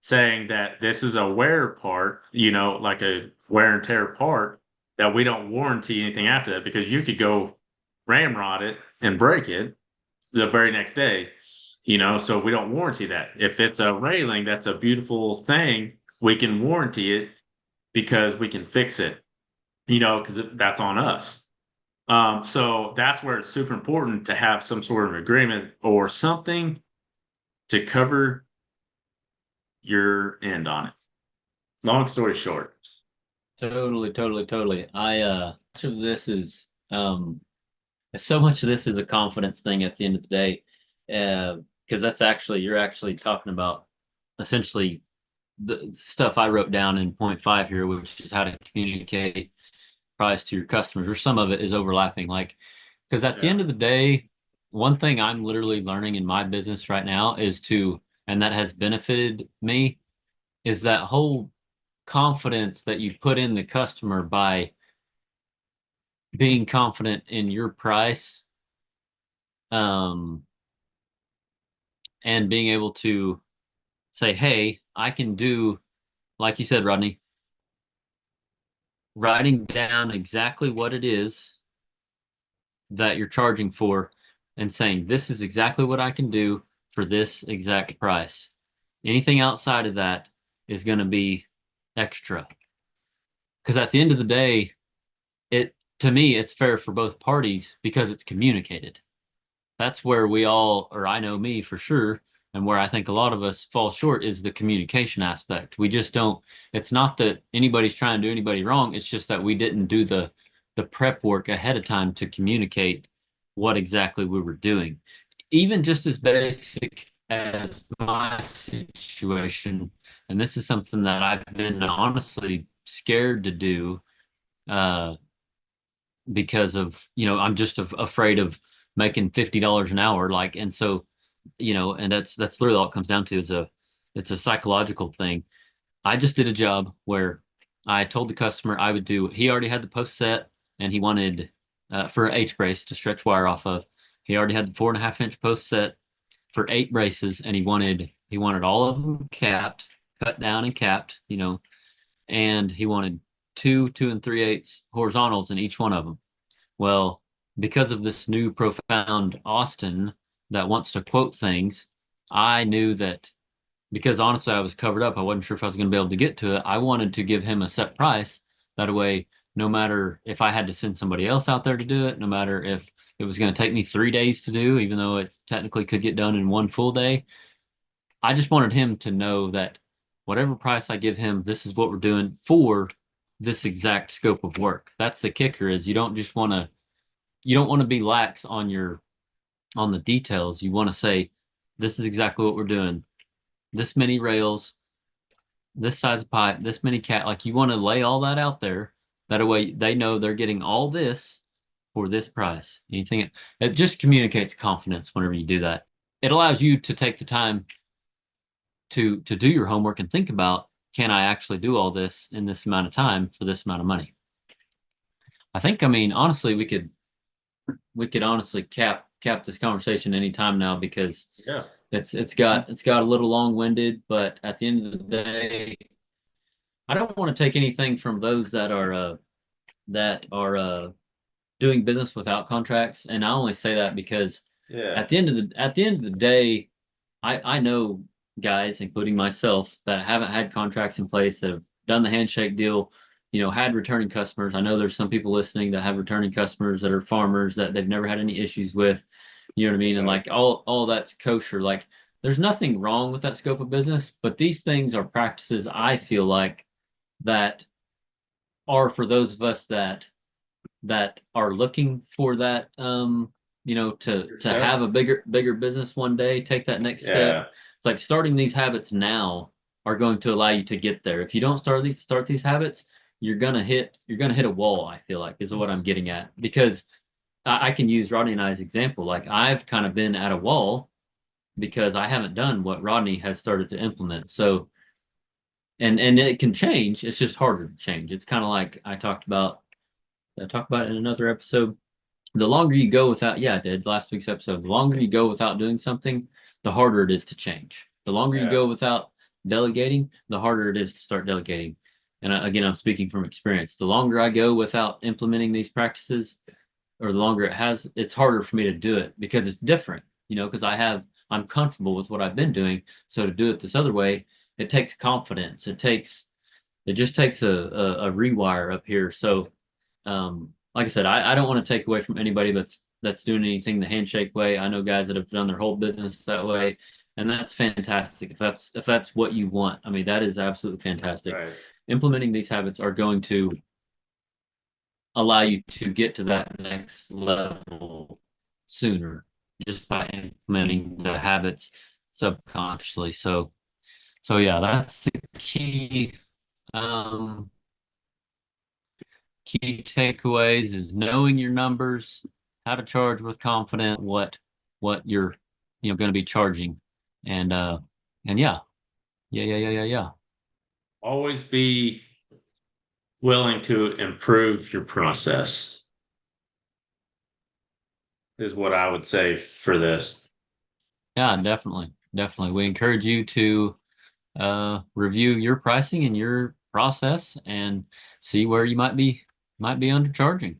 saying that this is a wear part, like a wear and tear part, that we don't warranty anything after that, because you could go ramrod it and break it the very next day, so we don't warranty that. If it's a railing, that's a beautiful thing, we can warranty it because we can fix it, because that's on us. So that's where it's super important to have some sort of agreement or something to cover your end on it. Long story short.
Totally. Much of this is so much of this is a confidence thing at the end of the day. Because you're actually talking about essentially the stuff I wrote down in point 5 here, which is how to communicate price to your customers, or some of it is overlapping. Like, because at the end of the day, one thing I'm literally learning in my business right now and that has benefited me, is that whole confidence that you put in the customer by being confident in your price, and being able to say, hey, I can do, like you said, Rodney, writing down exactly what it is that you're charging for and saying, this is exactly what I can do for this exact price. Anything outside of that is going to be extra. Because at the end of the day, to me, it's fair for both parties because it's communicated. That's where I know me for sure, And where I think a lot of us fall short is the communication aspect. We just don't, it's not that anybody's trying to do anybody wrong. It's just that we didn't do the prep work ahead of time to communicate what exactly we were doing. Even just as basic as my situation, and this is something that I've been honestly scared to do, uh, because of, I'm just afraid of making $50 an hour. Like, and so, and that's literally all it comes down to is it's a psychological thing. I just did a job where I told the customer he already had the post set and he wanted, for an H brace to stretch wire off of. He already had the 4.5 inch post set for 8 braces, and he wanted all of them capped, cut down and capped, and he wanted 2 2 3/8 horizontals in each one of them. Well, because of this new profound Austin that wants to quote things, I knew that, because honestly I was covered up, I wasn't sure if I was going to be able to get to it. I wanted to give him a set price. That way, no matter if I had to send somebody else out there to do it, no matter if it was going to take me 3 days to do, even though it technically could get done in one full day, I just wanted him to know that whatever price I give him, this is what we're doing for this exact scope of work. That's the kicker, is you don't want to be lax on the details. You want to say, this is exactly what we're doing. This many rails, this size pipe, this many cat. Like, you want to lay all that out there. That way they know they're getting all this for this price. Anything, it just communicates confidence whenever you do that. It allows you to take the time to do your homework and think about, can I actually do all this in this amount of time for this amount of money? I mean, honestly, we could honestly cap this conversation anytime now, because
Yeah.
it's got a little long-winded, but at the end of the day, I don't want to take anything from those that are doing business without contracts. And I only say that because
Yeah.
at the end of the day, I know guys, including myself, that haven't had contracts in place, that have done the handshake deal, had returning customers. I know there's some people listening that have returning customers that are farmers that they've never had any issues with. You know what I mean? And
Right.
like, all that's kosher. Like, there's nothing wrong with that scope of business, but these things are practices, I feel like, that are for those of us that are looking for that, to
Yeah.
have a bigger business one day, take that next step.
Yeah.
It's like, starting these habits now are going to allow you to get there. If you don't start these habits, you're gonna hit a wall, I feel like, is what I'm getting at. Because I can use Rodney and I's example. Like, I've kind of been at a wall because I haven't done what Rodney has started to implement. So, and it can change. It's just harder to change. It's kind of like I talked about in another episode. The longer you go without, yeah, I did last week's episode. The longer you go without doing something, the harder it is to change. The longer you
Yeah.
go without delegating, the harder it is to start delegating. And again, I'm speaking from experience. The longer I go without implementing these practices, or the longer it's harder for me to do it, because it's different, because I'm comfortable with what I've been doing. So to do it this other way, it takes confidence. It just takes a rewire up here. So, like I said, I don't want to take away from anybody that's doing anything the handshake way. I know guys that have done their whole business that way, and that's fantastic. If that's what you want, I mean, that is absolutely fantastic.
Right.
Implementing these habits are going to allow you to get to that next level sooner, just by implementing the habits subconsciously. So yeah, that's the um, key takeaways, is knowing your numbers, how to charge with confidence, what you're going to be charging, and yeah.
Always be willing to improve your process, is what I would say for this.
Yeah, definitely. We encourage you to review your pricing and your process and see where you might be undercharging.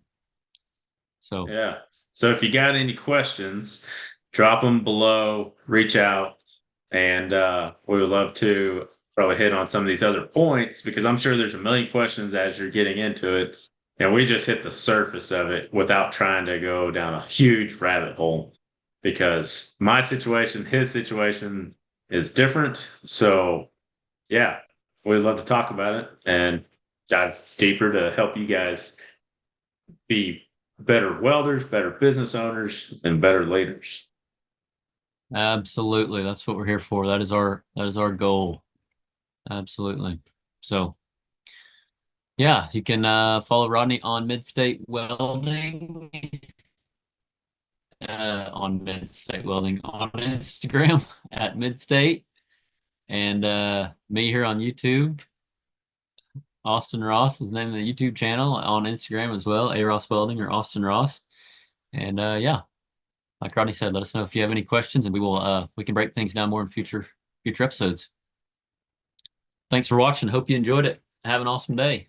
So
Yeah. So if you got any questions, drop them below, reach out, and we would love to probably hit on some of these other points, because I'm sure there's a million questions as you're getting into it. And we just hit the surface of it without trying to go down a huge rabbit hole, because my situation, his situation, is different. So yeah, we'd love to talk about it and dive deeper to help you guys be better welders, better business owners, and better leaders.
Absolutely. That's what we're here for. That is our goal. Absolutely. So yeah, you can follow Rodney on Midstate Welding, on Midstate Welding on Instagram at Midstate, and me here on YouTube. Austin Ross is the name of the YouTube channel, on Instagram as well, AROSSWELDING or Austin Ross. And yeah, like Rodney said, let us know if you have any questions, and we can break things down more in future episodes. Thanks for watching. Hope you enjoyed it. Have an awesome day.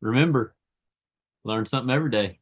Remember, learn something every day.